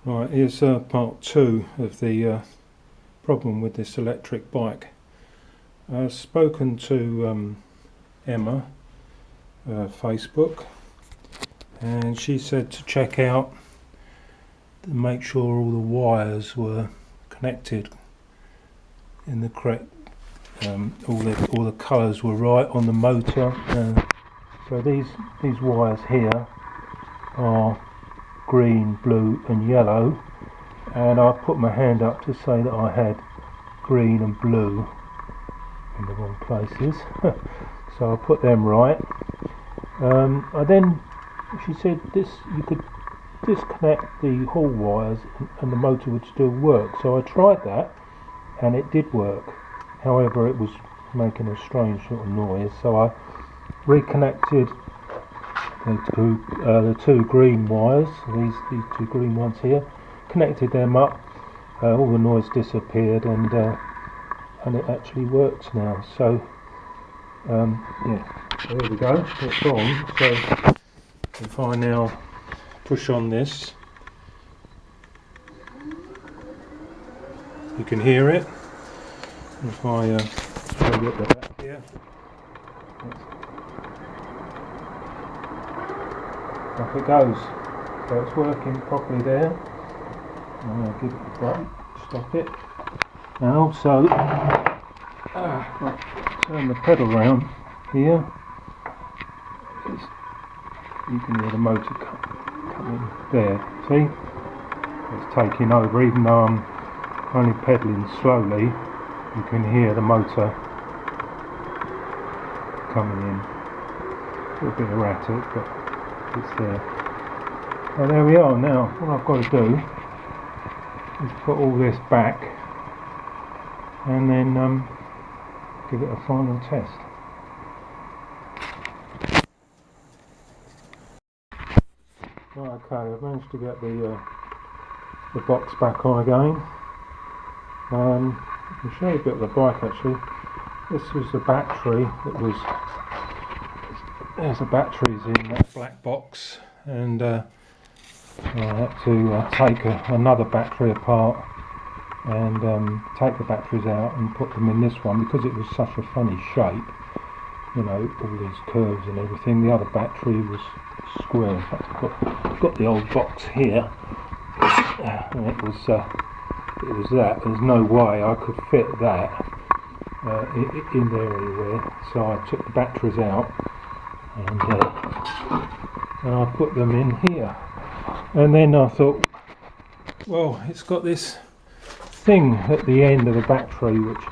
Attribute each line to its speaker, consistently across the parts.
Speaker 1: Right, here's part 2 of the problem with this electric bike. I've spoken to Emma, Facebook, and she said to check out to make sure all the wires were connected in the correct, all the colours were right on the motor. So these wires here are green, blue and yellow, and I put my hand up to say that I had green and blue in the wrong places. So I put them right. She said you could disconnect the hall wires and the motor would still work, so I tried that and it did work. However, it was making a strange sort of noise, so I reconnected the two green wires, these two green ones here, connected them up, all the noise disappeared, and it actually works now. So yeah, there we go, it's on. So if I now push on this, you can hear it. If I show you at the back here, off it goes. So it's working properly there. I'm going to give it a button, stop it. And also, turn the pedal round here. You can hear the motor coming there. See? It's taking over, even though I'm only pedalling slowly. You can hear the motor coming in. A little bit erratic, but it's there. So there we are. Now what I've got to do is put all this back and then give it a final test. Right, okay, I've managed to get the box back on again. I'll show you a bit of the bike actually. This was the battery that was, there's the batteries in that black box, and I had to take another battery apart and take the batteries out and put them in this one because it was such a funny shape, you know, all these curves and everything. The other battery was square. In fact, I've got the old box here, and it was that. There's no way I could fit that in there anywhere, so I took the batteries out and I put them in here. And then I thought, well, it's got this thing at the end of the battery which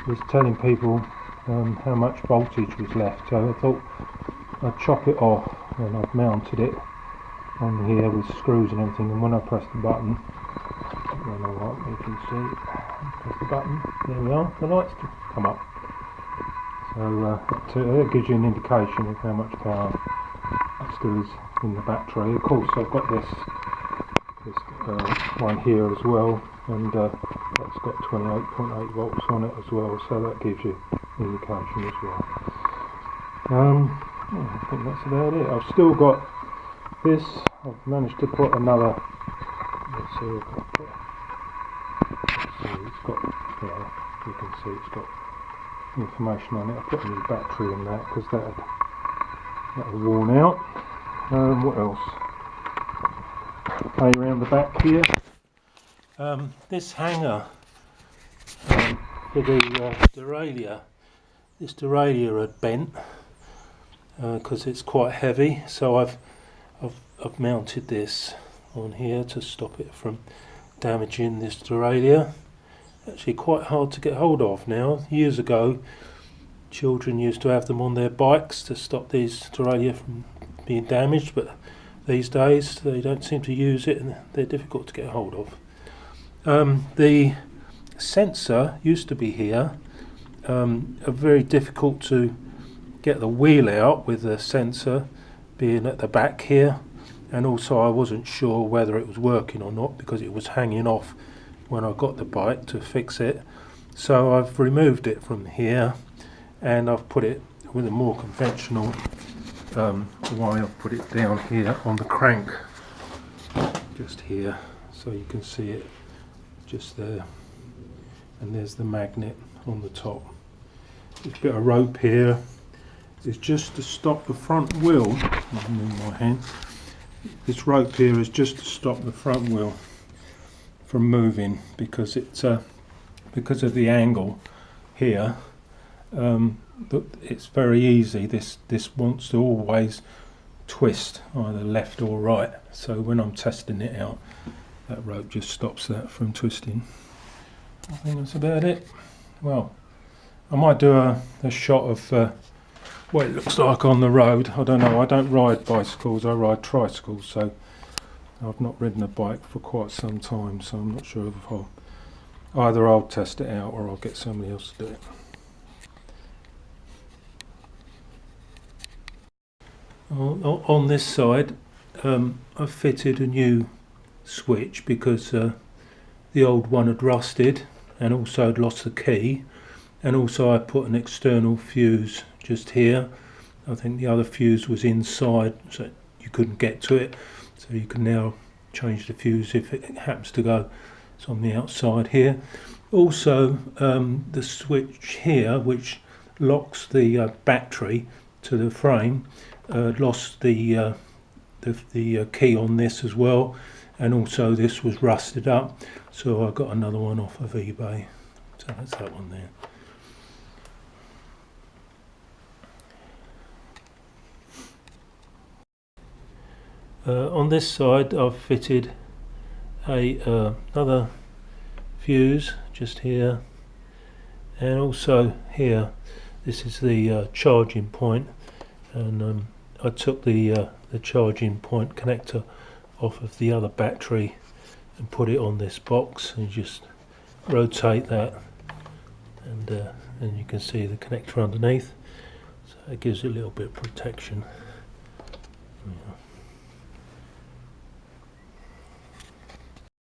Speaker 1: was telling people how much voltage was left, so I thought I'd chop it off, and I've mounted it on here with screws and everything, and when I press the button, I don't know what you can see, press the button, there we are, the lights come up. So that gives you an indication of how much power still is in the battery. Of course I've got this one here as well, and that's got 28.8 volts on it as well, so that gives you an indication as well. Yeah, I think that's about it. I've still got this. I've managed to put another, let's see, it's got, yeah, you can see it's got information on it. I put a new battery in that because that had worn out. What else? Play around the back here. This hanger for the derailleur. This derailleur had bent because it's quite heavy, so I've mounted this on here to stop it from damaging this derailleur. Actually quite hard to get hold of now. Years ago children used to have them on their bikes to stop these derailleur from being damaged, but these days they don't seem to use it and they're difficult to get hold of. The sensor used to be here. Very difficult to get the wheel out with the sensor being at the back here, and also I wasn't sure whether it was working or not because it was hanging off when I got the bike to fix it. So I've removed it from here and I've put it with a more conventional way. I've put it down here on the crank just here, so you can see it just there, and there's the magnet on the top. This bit of rope here is just to stop the front wheel. I'll move my hand. This rope here is just to stop the front wheel from moving, because it's because of the angle here. It's very easy. This wants to always twist either left or right. So when I'm testing it out, that rope just stops that from twisting. I think that's about it. Well, I might do a shot of what it looks like on the road. I don't know, I don't ride bicycles, I ride tricycles, so I've not ridden a bike for quite some time, so I'm not sure if I'll test it out or I'll get somebody else to do it. On this side, I've fitted a new switch because the old one had rusted, and also had lost the key, and also I put an external fuse just here. I think the other fuse was inside, so you couldn't get to it, so you can now change the fuse if it happens to go. It's on the outside here. Also the switch here, which locks the battery to the frame, lost the key on this as well, and also this was rusted up, so I got another one off of eBay. So that's that one there. On this side I've fitted another fuse just here, and also here this is the charging point, and I took the charging point connector off of the other battery and put it on this box, and just rotate that, and you can see the connector underneath, so it gives it a little bit of protection.